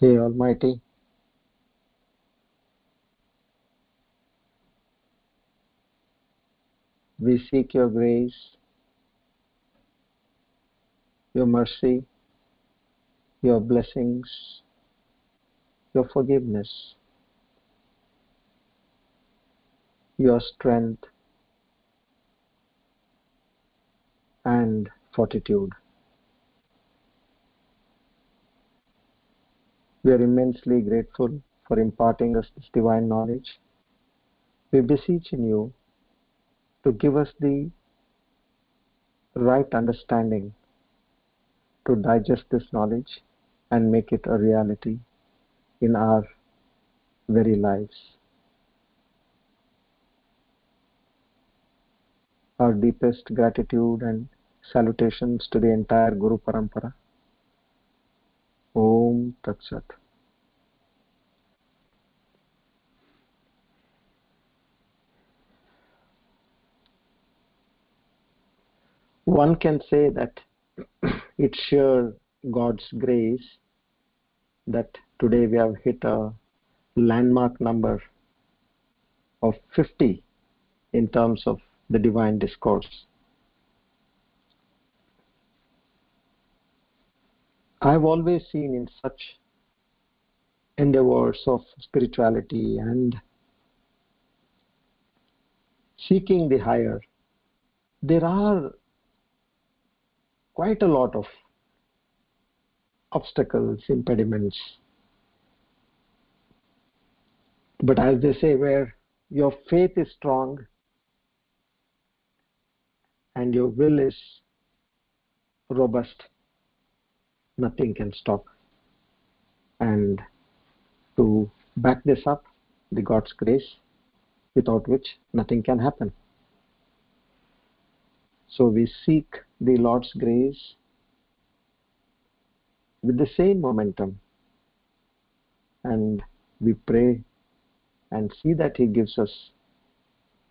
Hey Almighty, we seek your grace, your mercy, your blessings, your forgiveness, your strength and fortitude. We are immensely grateful for imparting us this divine knowledge. We beseech in you to give us the right understanding to digest this knowledge and make it a reality in our very lives. Our deepest gratitude and salutations to the entire Guru Parampara. Om Tat Sat. One can say that it's sheer God's grace that today we have hit a landmark number of 50 in terms of the divine discourse. I've always seen in such endeavors of spirituality and seeking the higher, there are quite a lot of obstacles, impediments. But as they say, where your faith is strong and your will is robust, nothing can stop. And to back this up, the God's grace, without which nothing can happen. So we seek the Lord's grace with the same momentum, and we pray and see that He gives us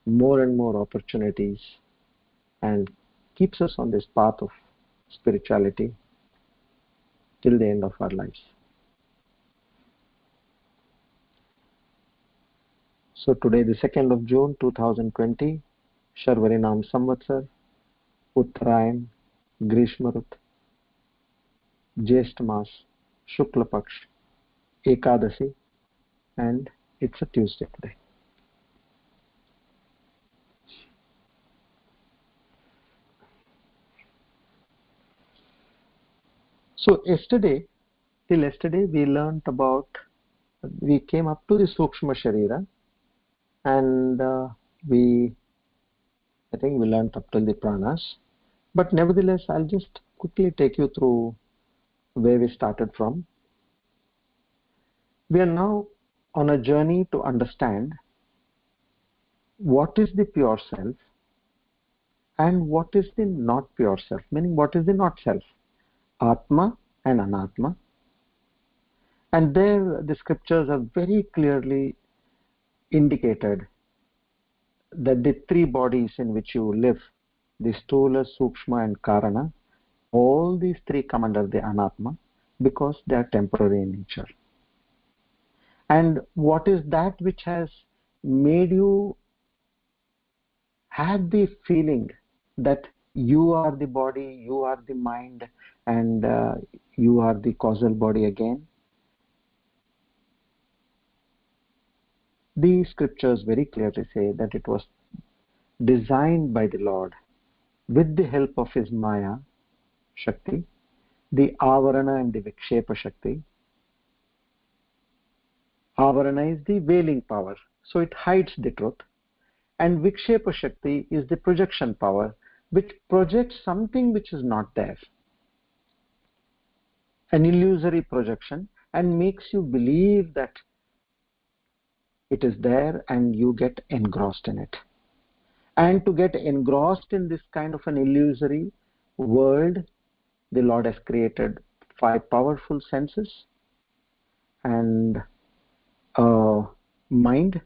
more and more opportunities and keeps us on this path of spirituality till the end of our lives. So today, the 2nd of June 2020, Sharvarinam Samvatsar, Uttarayan, Grishmarut, Jyesht Mas, Shukla Paksh, Ekadasi, and it's a Tuesday today. So till yesterday we learnt about, we came up to the Sukshma Sharira, and I think we learnt up till the Pranas. But nevertheless, I'll just quickly take you through where we started from. We are now on a journey to understand what is the pure self and what is the not pure self, meaning what is the not self, Atma and Anatma. And there the scriptures have very clearly indicated that the three bodies in which you live, the Stula, Sukshma and Karana, all these three come under the Anatma because they are temporary in nature. And what is that which has made you have the feeling that you are the body, you are the mind, and you are the causal body again? The scriptures very clearly say that it was designed by the Lord with the help of His Maya Shakti, the Avarana and the Vikshepa Shakti. Avarana is the veiling power, so it hides the truth. And Vikshepa Shakti is the projection power, which projects something which is not there. An illusory projection, and makes you believe that it is there and you get engrossed in it. And to get engrossed in this kind of an illusory world, the Lord has created 5 powerful senses and a mind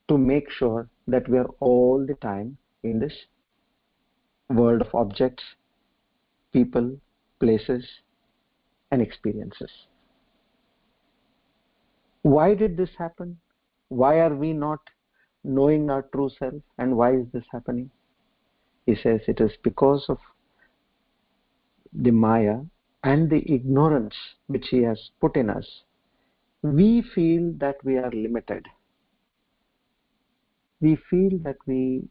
to make sure that we are all the time in this world of objects, people, places, and experiences. Why did this happen? Why are we not knowing our true self, and why is this happening? He says it is because of the Maya and the ignorance which he has put in us. We feel that we are limited. We feel that we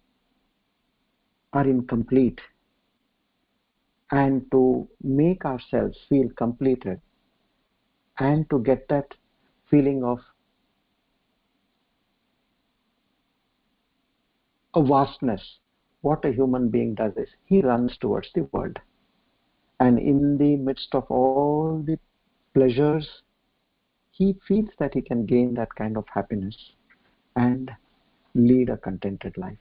are incomplete. And to make ourselves feel completed and to get that feeling of a vastness, what a human being does is he runs towards the world. And in the midst of all the pleasures, he feels that he can gain that kind of happiness and lead a contented life.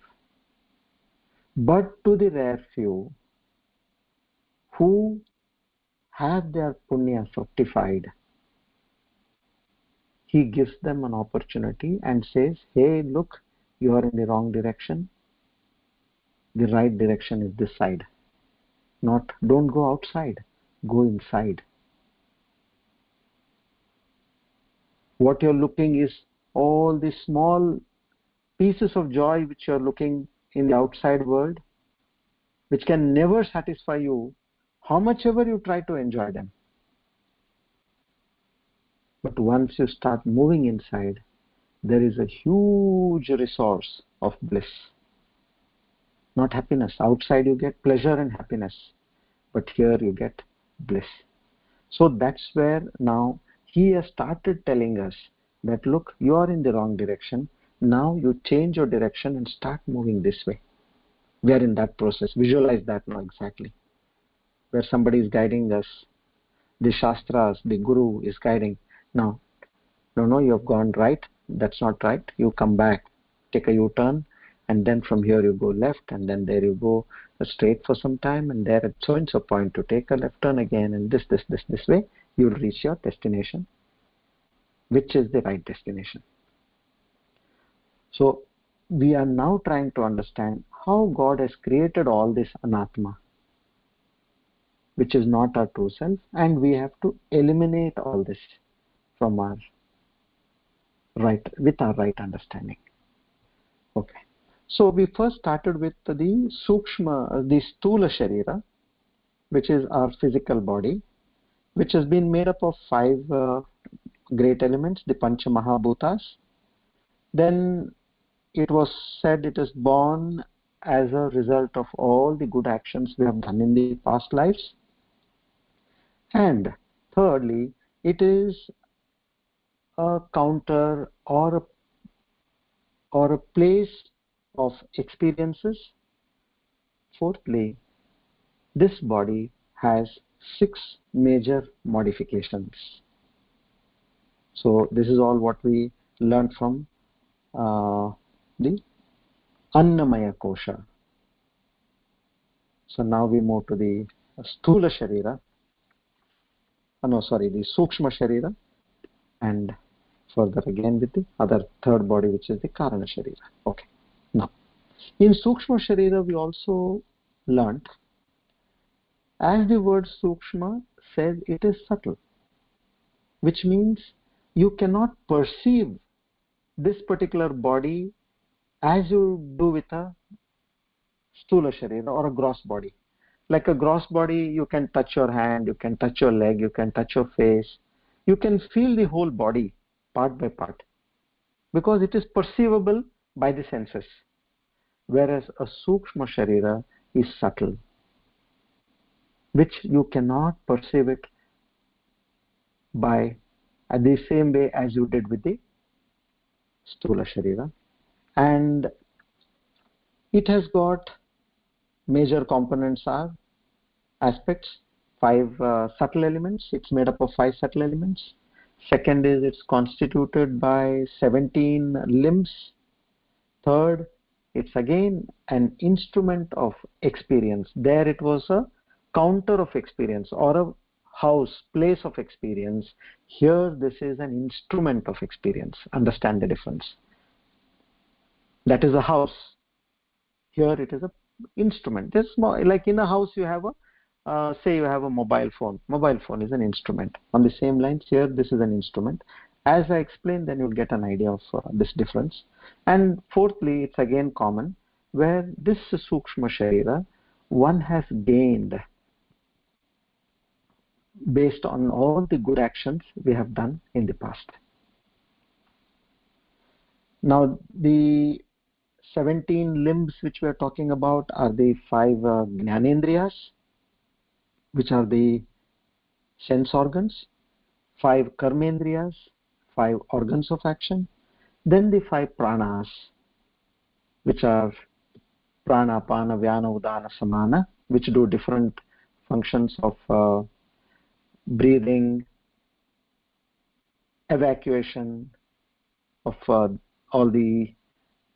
But to the rare few who have their punya fructified, he gives them an opportunity and says, hey, look, you are in the wrong direction. The right direction is this side. Not, don't go outside, go inside. What you're looking is all the small pieces of joy which you're looking in the outside world, which can never satisfy you, how much ever you try to enjoy them. But once you start moving inside, there is a huge resource of bliss. Not happiness. Outside you get pleasure and happiness, but here you get bliss. So that's where now he has started telling us that, look, you are in the wrong direction. Now you change your direction and start moving this way. We are in that process. Visualize that now exactly. Where somebody is guiding us, the Shastras, the Guru is guiding. Now, no, you have gone right. That's not right. You come back, take a U-turn, and then from here you go left, and then there you go straight for some time, and there at so-and-so point to take a left turn again, and this way, you'll reach your destination, which is the right destination. So we are now trying to understand how God has created all this anatma, which is not our true self, and we have to eliminate all this from our with our right understanding. Okay. So we first started with the Sukshma, the Stula Sharira, which is our physical body, which has been made up of 5 great elements, the Pancha Mahabhutas. Then it was said it is born as a result of all the good actions we have done in the past lives. And thirdly, it is a counter or a place of experiences. Fourthly, this body has 6 major modifications. So this is all what we learned from the Annamaya Kosha. So now we move to the Stula Sharira. The Sukshma Sharira, and further again with the other third body, which is the Karana Sharira. Okay. Now, in Sukshma Sharira, we also learnt, as the word Sukshma says, it is subtle, which means you cannot perceive this particular body as you do with a Stula Sharira or a gross body. Like a gross body, you can touch your hand, you can touch your leg, you can touch your face. You can feel the whole body part by part because it is perceivable by the senses. Whereas a Sukshma Sharira is subtle, which you cannot perceive it by the same way as you did with the Stula Sharira. And it has got major components are aspects, 5 subtle elements. It's made up of 5 subtle elements. Second is it's constituted by 17 limbs. Third, it's again an instrument of experience. There it was a counter of experience or a house, place of experience. Here this is an instrument of experience. Understand the difference. That is a house. Here it is a instrument. This more like in a house you have a say you have a mobile phone. Mobile phone is an instrument. On the same lines here, this is an instrument. As I explain, then you'll get an idea of this difference. And fourthly, it's again common, where this Sukshma Sharira, one has gained based on all the good actions we have done in the past. Now, the 17 limbs which we are talking about are the 5 Jnanendriyas, which are the sense organs, 5 Karmendriyas, 5 organs of action, then the 5 pranas, which are prana, pana, vyana, udana, samana, which do different functions of breathing, evacuation of all the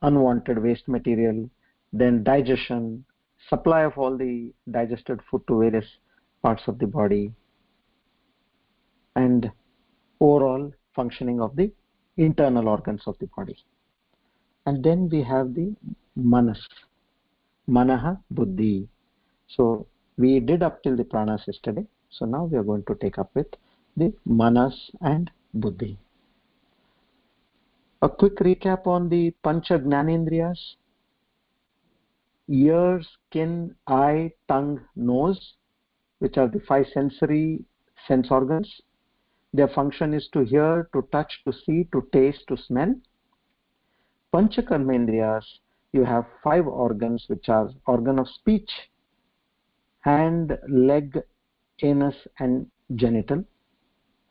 unwanted waste material, then digestion, supply of all the digested food to various parts of the body, and overall functioning of the internal organs of the body. And then we have the manas, manaha, buddhi. So we did up till the pranas yesterday. So now we are going to take up with the manas and buddhi. A quick recap on the Pancha Jnanendriyas: ear, skin, eye, tongue, nose, which are the 5 sensory sense organs. Their function is to hear, to touch, to see, to taste, to smell. Pancha Karmendriyas, you have 5 organs, which are organ of speech, hand, leg, anus, and genital.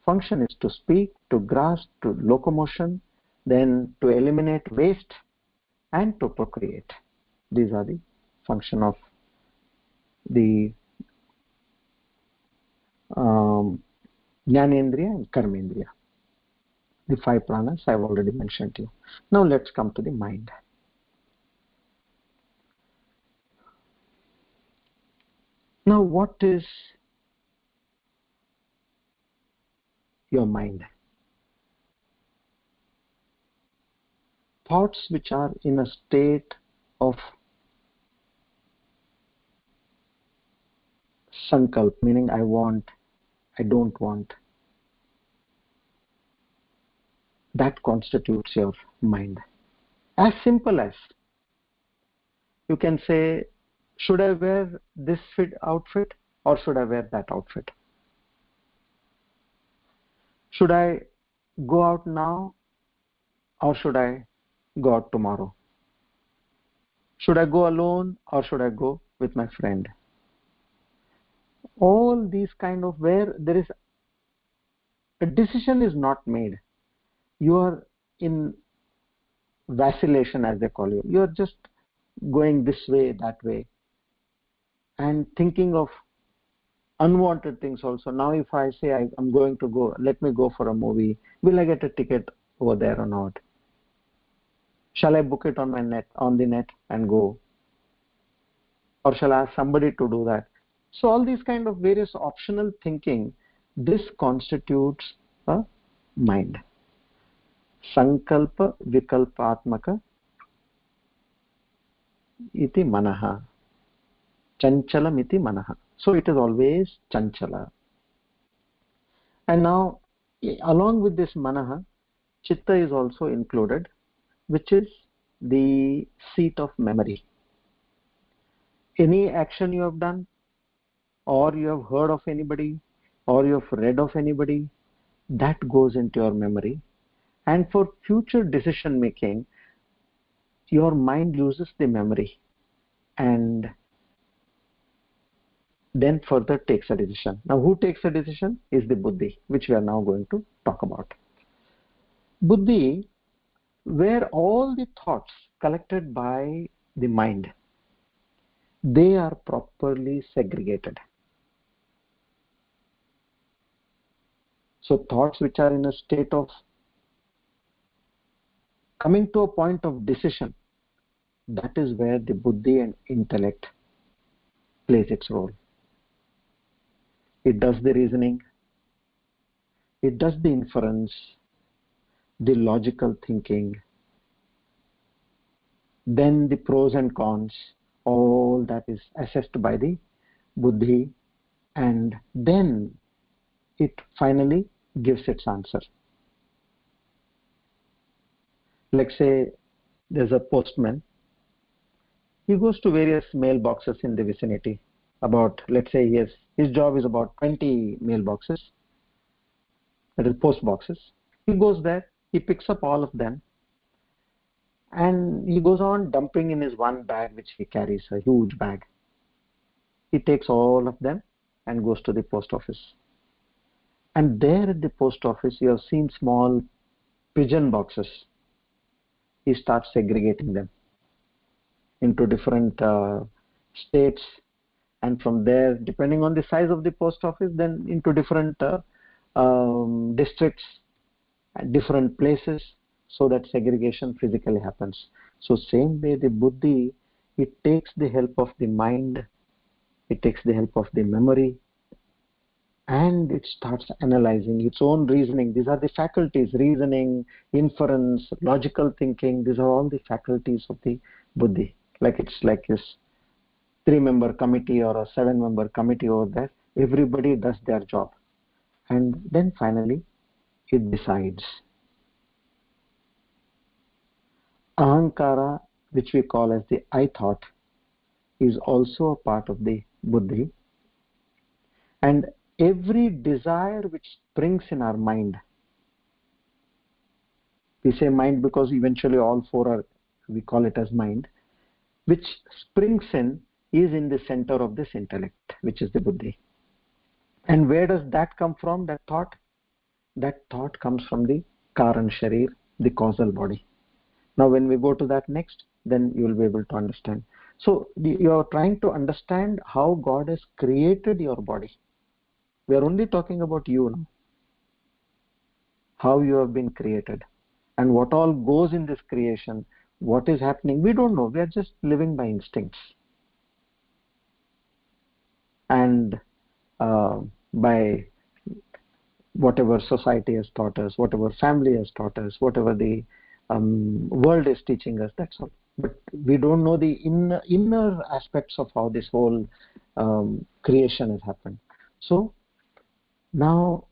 Function is to speak, to grasp, to locomotion, then to eliminate waste, and to procreate. These are the function of the Jnanendriya and Karmendriya. The 5 pranas I have already mentioned to you. Now let's come to the mind. Now, what is your mind? Thoughts which are in a state of sankalp, meaning I want, I don't want. That constitutes your mind. As simple as you can say, should I wear this outfit or should I wear that outfit? Should I go out now or should I go out tomorrow? Should I go alone or should I go with my friend? All these kind of where there is a decision is not made. You are in vacillation, as they call you. You are just going this way, that way, and thinking of unwanted things also. Now if I say I'm going to go, let me go for a movie, will I get a ticket over there or not? Shall I book it on the net and go? Or shall I ask somebody to do that? So all these kind of various optional thinking, this constitutes a mind. Sankalpa vikalpatmaka iti manaha. Chanchalam iti manaha. So it is always chanchala. And now, along with this manaha, chitta is also included, which is the seat of memory. Any action you have done, or you have heard of anybody, or you have read of anybody, that goes into your memory. And for future decision making, your mind uses the memory and then further takes a decision. Now, who takes a decision is the buddhi, which we are now going to talk about. Buddhi, where all the thoughts collected by the mind, they are properly segregated. So thoughts which are in a state of coming to a point of decision, that is where the buddhi and intellect plays its role. It does the reasoning, it does the inference, the logical thinking, then the pros and cons, all that is assessed by the buddhi and then it finally gives its answer. Like say there's a postman. He goes to various mailboxes in the vicinity. About, let's say his job is about 20 mailboxes, that is post boxes. He goes there, he picks up all of them, and he goes on dumping in his one bag which he carries, a huge bag. He takes all of them and goes to the post office. And there at the post office, you have seen small pigeon boxes. He starts segregating them into different states, and from there, depending on the size of the post office, then into different districts and different places, so that segregation physically happens. So same way the buddhi, it takes the help of the mind, it takes the help of the memory, and it starts analyzing its own reasoning. These are the faculties: reasoning, inference, logical thinking. These are all the faculties of the buddhi. Like it's like this 3-member committee or a 7-member committee over there. Everybody does their job, and then finally it decides. Ahankara, which we call as the I thought, is also a part of the buddhi, and every desire which springs in our mind, we say mind because eventually all four are, we call it as mind, which springs is in the center of this intellect, which is the buddhi. And where does that come from, that thought? That thought comes from the karan sharir, the causal body. Now when we go to that next, then you will be able to understand. So you are trying to understand how God has created your body. We are only talking about you now, how you have been created, and what all goes in this creation, what is happening. We don't know. We are just living by instincts and by whatever society has taught us, whatever family has taught us, whatever the world is teaching us, that's all. But we don't know the inner aspects of how this whole creation has happened. So now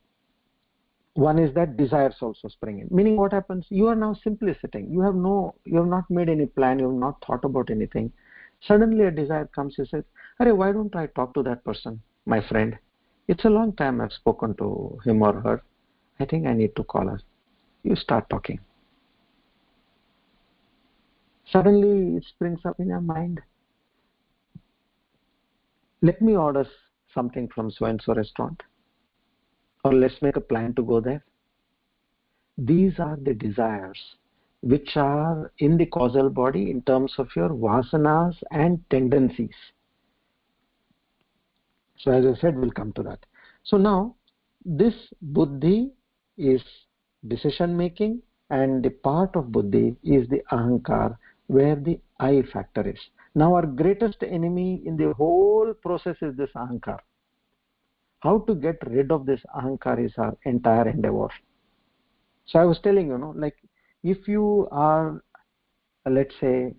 one is that desires also spring in. Meaning what happens? You are now simply sitting. You have not made any plan, you have not thought about anything. Suddenly a desire comes, you say, "Arey, why don't I talk to that person, my friend? It's a long time I've spoken to him or her. I think I need to call her." You start talking. Suddenly it springs up in your mind, "Let me order something from so-and-so restaurant, or let's make a plan to go there." These are the desires which are in the causal body in terms of your vasanas and tendencies. So as I said, we'll come to that. So now this buddhi is decision making, and the part of buddhi is the ahankar, where the I factor is. Now our greatest enemy in the whole process is this ahankar. How to get rid of this ahankar is our entire endeavor. So I was telling you, like if you are, let's say,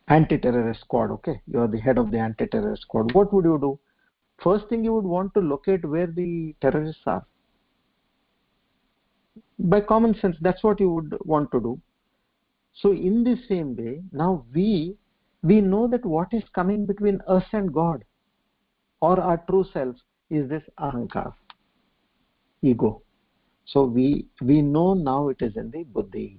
anti-terrorist squad, okay, you are the head of the anti-terrorist squad, what would you do? First thing, you would want to locate where the terrorists are. By common sense, that's what you would want to do. So in the same way, now we know that what is coming between us and God, or our true self, is this ahankar, ego. So we know now it is in the buddhi,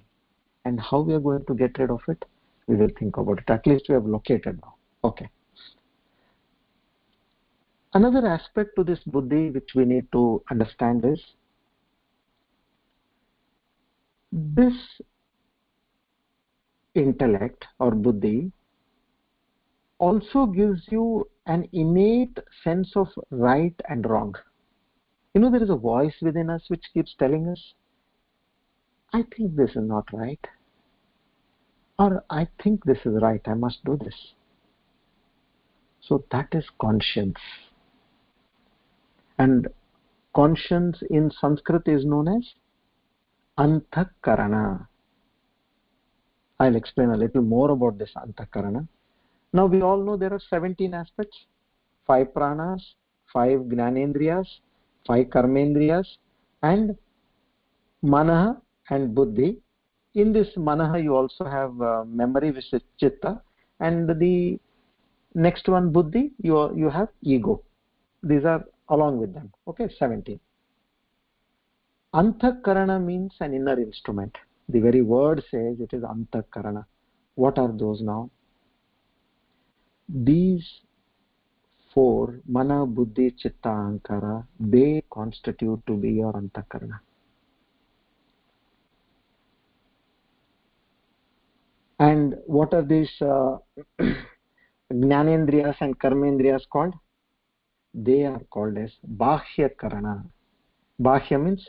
and how we are going to get rid of it, we will think about it. At least we have located now. Okay. Another aspect to this buddhi which we need to understand is this intellect or buddhi also gives you an innate sense of right and wrong. There is a voice within us which keeps telling us, "I think this is not right," or "I think this is right, I must do this." So that is conscience. And conscience in Sanskrit is known as antakarana. I'll explain a little more about this antakarana. Now we all know there are 17 aspects: 5 pranas, 5 gnanendriyas, 5 karmendriyas, and manaha and buddhi. In this manaha you also have memory, which is chitta, and the next one buddhi, you have ego. These are along with them. Okay, 17. Antakarana means an inner instrument. The very word says it is antakarana. What are those now? These 4, mana, buddhi, chitta, ahankara, they constitute to be your antakarana. And what are these gnanendriyas and karmendriyas called? They are called as bahya karana. Bahya means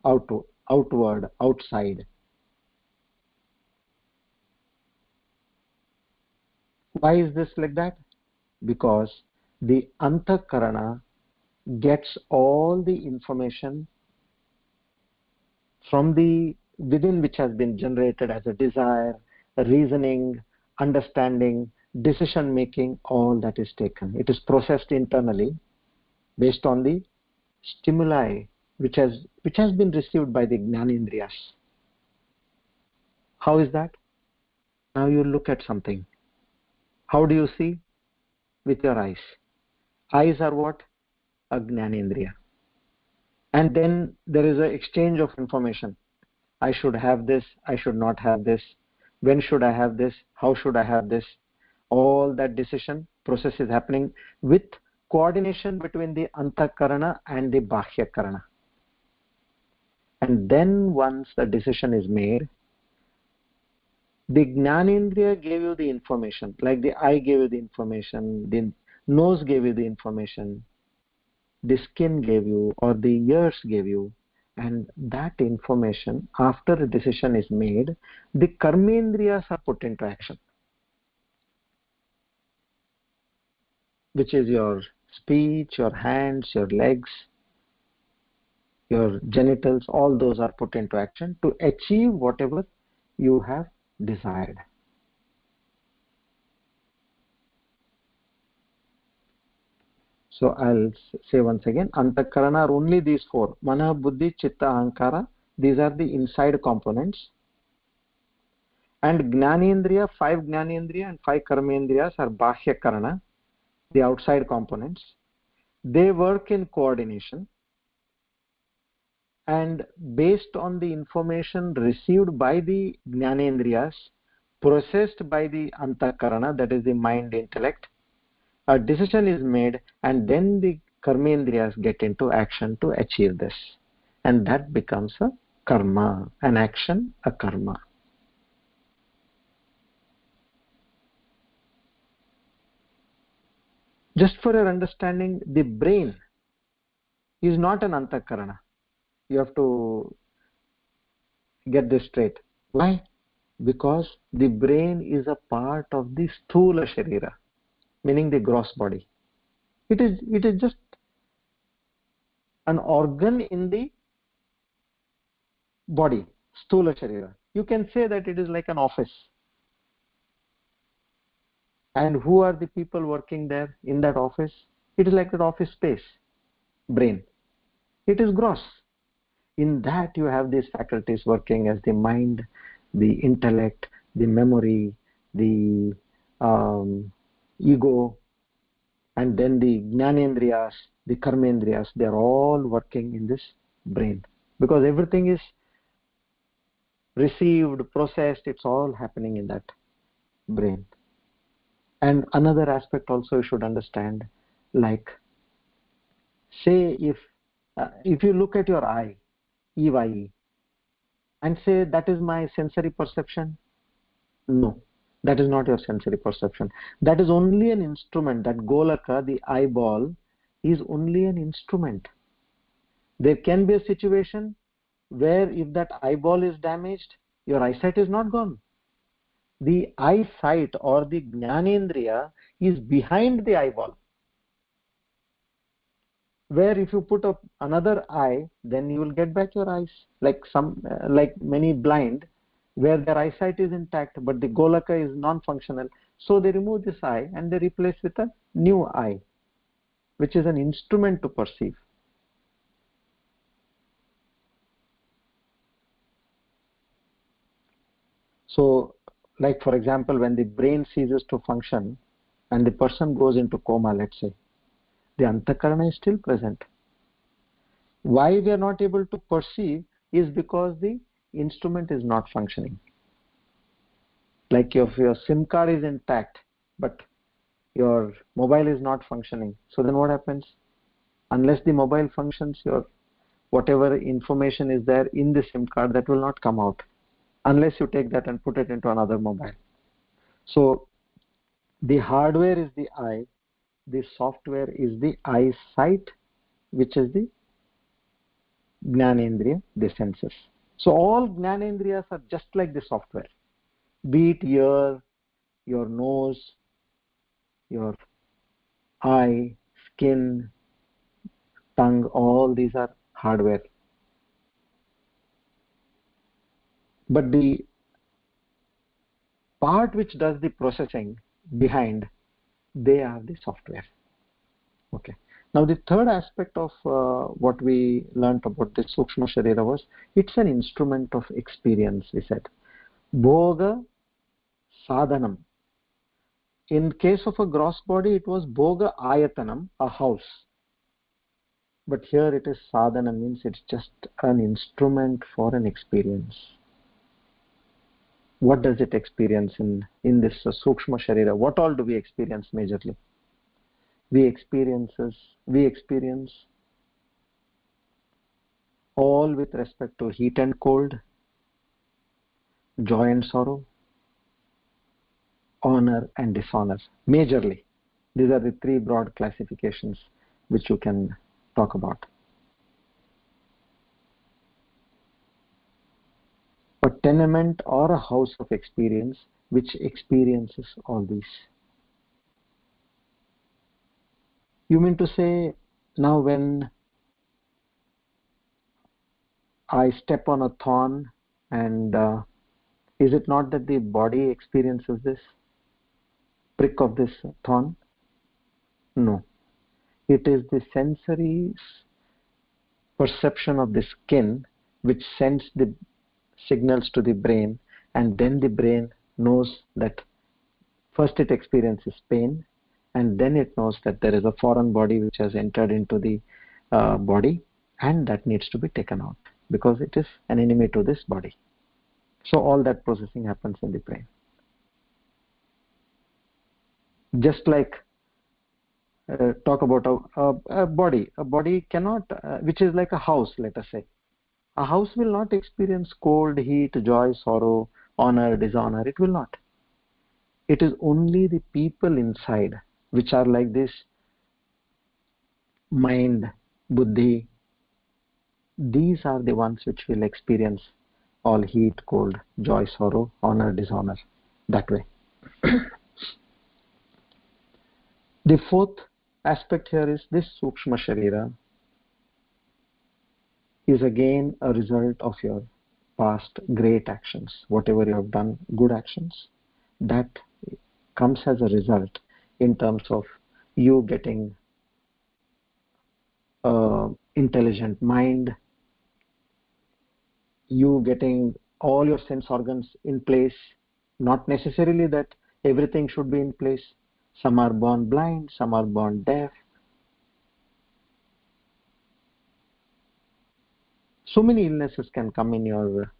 outward, outside. Why is this like that? Because the antakarana gets all the information from the within, which has been generated as a desire, reasoning, understanding, decision making. All that is taken, it is processed internally based on the stimuli which has been received by the gnanendriyas. How is that? Now you look at something. How do you see? With your eyes. Eyes are what? A gnanendriya. And then there is an exchange of information. I should have this, I should not have this, when should I have this, how should I have this. All that decision process is happening with coordination between the antakarana and the bahya karana. And then once the decision is made, the gnanendriya gave you the information, like the eye gave you the information, the nose gave you the information, the skin gave you, or the ears gave you. And that information, after a decision is made, the karmendriyas are put into action, which is your speech, your hands, your legs, your genitals. All those are put into action to achieve whatever you have desired. So I'll say once again, antakarana are only these 4: mana, buddhi, chitta, ahankara. These are the inside components. And gnanendriya, 5 gnanendriya and 5 karmendriyas are bahya karana, the outside components. They work in coordination, and based on the information received by the gnanendriyas, processed by the antakarana, that is the mind, intellect, a decision is made, and then the karmendriyas get into action to achieve this, and that becomes a karma, an action, a karma. Just for your understanding, the brain is not an antakarana. You have to get this straight. Why? Because the brain is a part of the sthula sharira, meaning the gross body. It is just an organ in the body, sthula sharira. You can say that it is like an office. And who are the people working there in that office? It is like that office space, brain. It is gross. In that you have these faculties working as the mind, the intellect, the memory, the ego, and then the gnanendriyas, the karmendriyas. They are all working in this brain, because everything is received, processed, it's all happening in that brain. And another aspect also you should understand, like, say if you look at your eye, EYE, and say that is my sensory perception. No, that is not your sensory perception. That is only an instrument. That golaka, the eyeball, is only an instrument. There can be a situation where if that eyeball is damaged, your eyesight is not gone. The eyesight or the gnanendriya is behind the eyeball, where if you put up another eye, then you will get back your eyes. Like like many blind, where their eyesight is intact but the golaka is non-functional, So they remove this eye and they replace with a new eye, which is an instrument to perceive. So, like for example, when the brain ceases to function and the person goes into coma, let's say, the antakarana is still present. Why we are not able to perceive is because the instrument is not functioning. Like if your SIM card is intact, but your mobile is not functioning, so then what happens? Unless the mobile functions, your whatever information is there in the SIM card, that will not come out unless you take that and put it into another mobile. So the hardware is the eye, the software is the eyesight, which is the Jnanendriya, the senses. So all Jnanendriyas are just like the software. Be it ear, your nose, your eye, skin, tongue, all these are hardware. But the part which does the processing behind, they are the software. Okay. Now the third aspect of what we learned about this Sukshma Sharira was, it's an instrument of experience, we said. Bhoga Sadhanam. In case of a gross body, it was Bhoga Ayatanam, a house. But here it is Sadhanam, means it's just an instrument for an experience. What does it experience in this Sukshma Sharira? What all do we experience majorly? We experience all with respect to heat and cold, joy and sorrow, honor and dishonor, majorly. These are the three broad classifications which you can talk about. A tenement or a house of experience which experiences all these. You mean to say, now when I step on a thorn, and is it not that the body experiences this prick of this thorn? No. It is the sensory perception of the skin which sends the signals to the brain, and then the brain knows that first it experiences pain, and then it knows that there is a foreign body which has entered into the body, and that needs to be taken out because it is an enemy to this body. So all that processing happens in the brain. Just like talk about a body. A body cannot, which is like a house, let us say. A house will not experience cold, heat, joy, sorrow, honor, dishonor. It will not. It is only the people inside which are like this mind, buddhi. These are the ones which will experience all heat, cold, joy, sorrow, honor, dishonor, that way. The fourth aspect here is this Sukshma Sharira is again a result of your past great actions. Whatever you have done, good actions, that comes as a result in terms of you getting intelligent mind, you getting all your sense organs in place. Not necessarily that everything should be in place. Some are born blind, some are born deaf. So many illnesses can come in your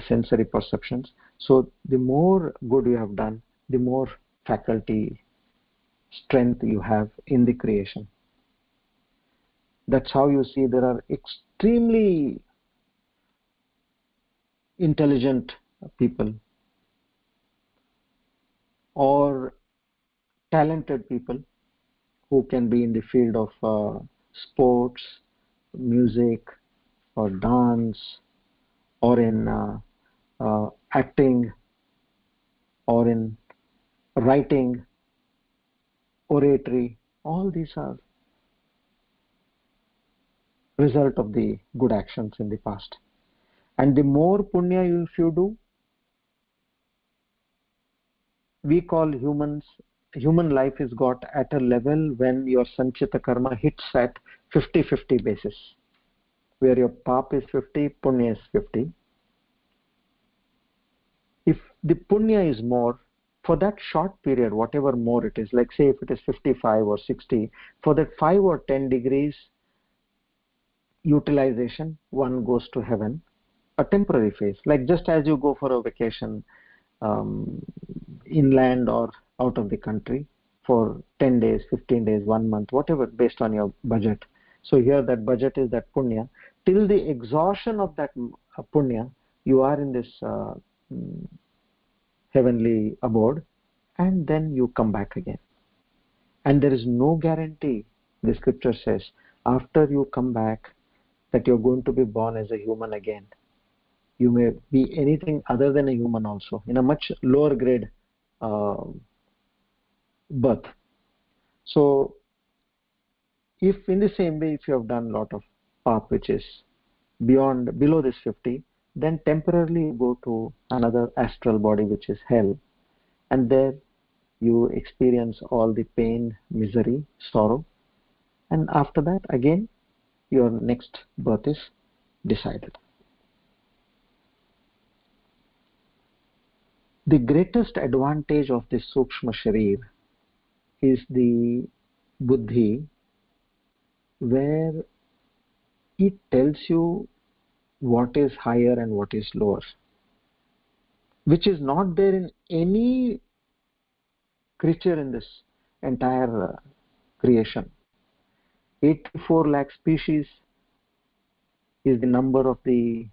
sensory perceptions. So the more good you have done, the more faculty, strength you have in the creation. That's how you see there are extremely intelligent people or talented people who can be in the field of sports, music, or dance, or in acting, or in writing, oratory. All these are result of the good actions in the past. And the more punya if you do, we call human life is got at a level when your sanchita karma hits at 50-50 basis, where your pap is 50, punya is 50. If the punya is more, for that short period, whatever more it is, like say if it is 55 or 60, for that 5 or 10 degrees utilization, one goes to heaven, a temporary phase, like just as you go for a vacation um, inland or out of the country for 10 days, 15 days, 1 month, whatever, based on your budget. So here that budget is that punya. Till the exhaustion of that punya, you are in this heavenly abode, and then you come back again. And there is no guarantee, the scripture says, after you come back, that you're going to be born as a human again. You may be anything other than a human also, in a much lower grade birth. So if in the same way, if you have done a lot of pap, which is below this 50, then temporarily you go to another astral body, which is hell, and there you experience all the pain, misery, sorrow, and after that again your next birth is decided. The greatest advantage of this sukshma sharir is the buddhi, where it tells you what is higher and what is lower, which is not there in any creature in this entire creation. 84 lakh species is the number of the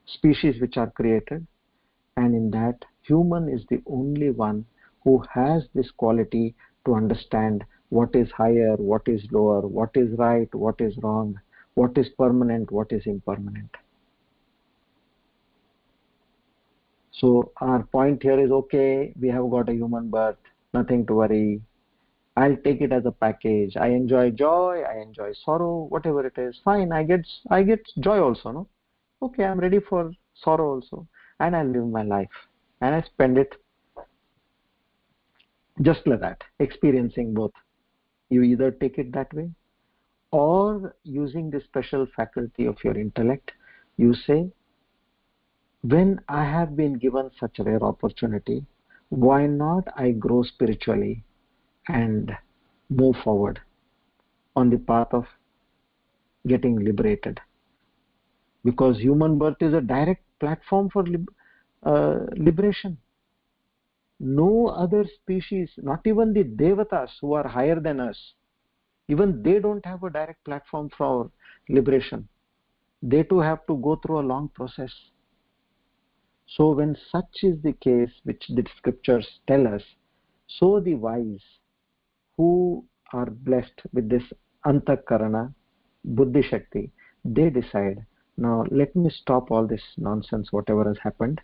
species which are created, and in that human is the only one who has this quality to understand what is higher, what is lower, what is right, what is wrong, what is permanent, what is impermanent. So our point here is, okay, we have got a human birth, nothing to worry, I'll take it as a package. I enjoy joy, I enjoy sorrow, whatever it is, fine, I get joy also, no? Okay, I'm ready for sorrow also, and I live my life and I spend it just like that, experiencing both. You either take it that way, or using the special faculty of your intellect, you say, when I have been given such a rare opportunity, why not I grow spiritually and move forward on the path of getting liberated? Because human birth is a direct platform for liberation. No other species, not even the devatas who are higher than us, even they don't have a direct platform for liberation. They too have to go through a long process. So when such is the case, which the scriptures tell us, so the wise who are blessed with this antakarana, buddhi shakti, they decide, now let me stop all this nonsense, whatever has happened.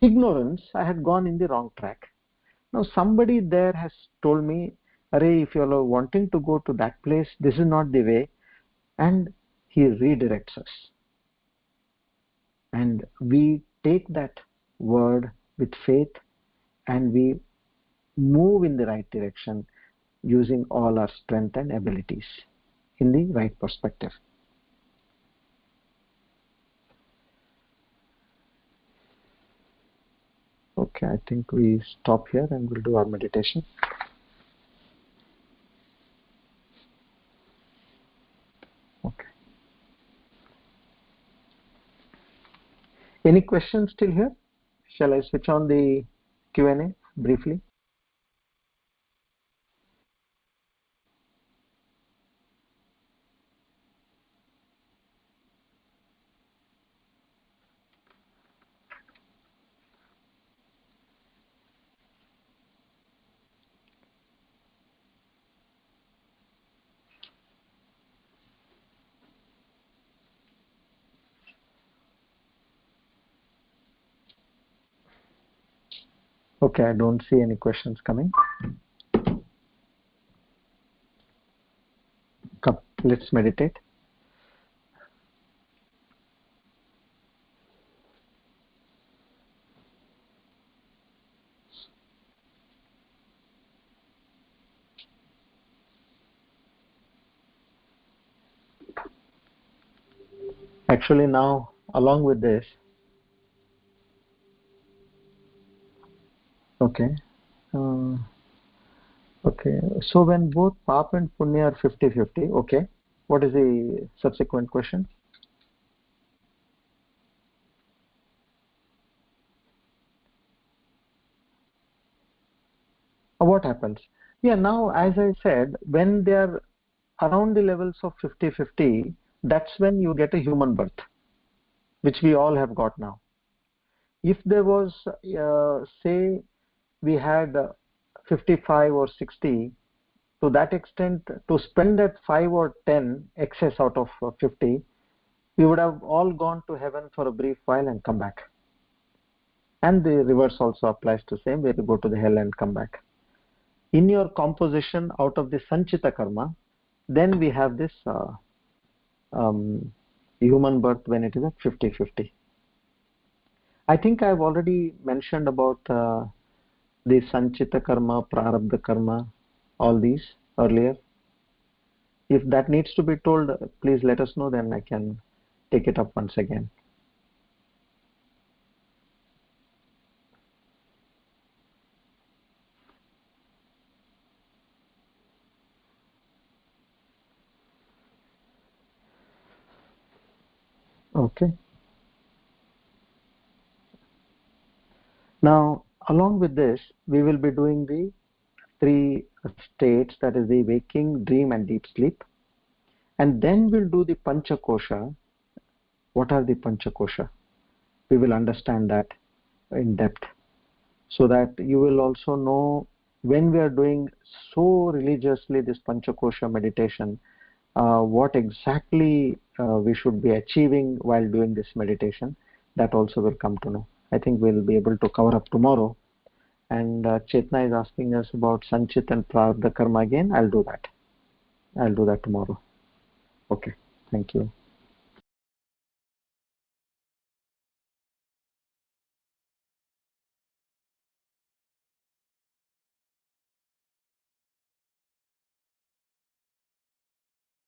Ignorance, I had gone in the wrong track. Now somebody there has told me, Arey, if you are wanting to go to that place, this is not the way, and he redirects us. And we take that word with faith and we move in the right direction using all our strength and abilities in the right perspective. Okay, I think we stop here and we'll do our meditation. Okay. Any questions still here? Shall I switch on the Q&A briefly? Okay, I don't see any questions coming. Come, let's meditate. Actually, now, along with this, okay. Uh, okay. So when both Pap and Punya are 50-50, okay. What is the subsequent question? What happens? Yeah, now, as I said, when they are around the levels of 50-50, that's when you get a human birth, which we all have got now. If there was, say, we had 55 or 60, to that extent, to spend that 5 or 10 excess out of 50, we would have all gone to heaven for a brief while and come back. And the reverse also applies to same, where you go to the hell and come back. In your composition out of the Sanchita karma, then we have this um, human birth when it is at 50-50. I think I've already mentioned about the Sanchita karma, Prarabdha karma, all these earlier. If that needs to be told, please let us know, then I can take it up once again. Okay. Now, along with this, we will be doing the three states, that is the waking, dream, and deep sleep. And then we'll do the Panchakosha. What are the Panchakosha? We will understand that in depth, so that you will also know when we are doing so religiously this Panchakosha meditation, what exactly we should be achieving while doing this meditation. That also will come to know. I think we'll be able to cover up tomorrow. And Chetna is asking us about Sanchit and Prarabdha Karma again. I'll do that tomorrow. Okay, thank you.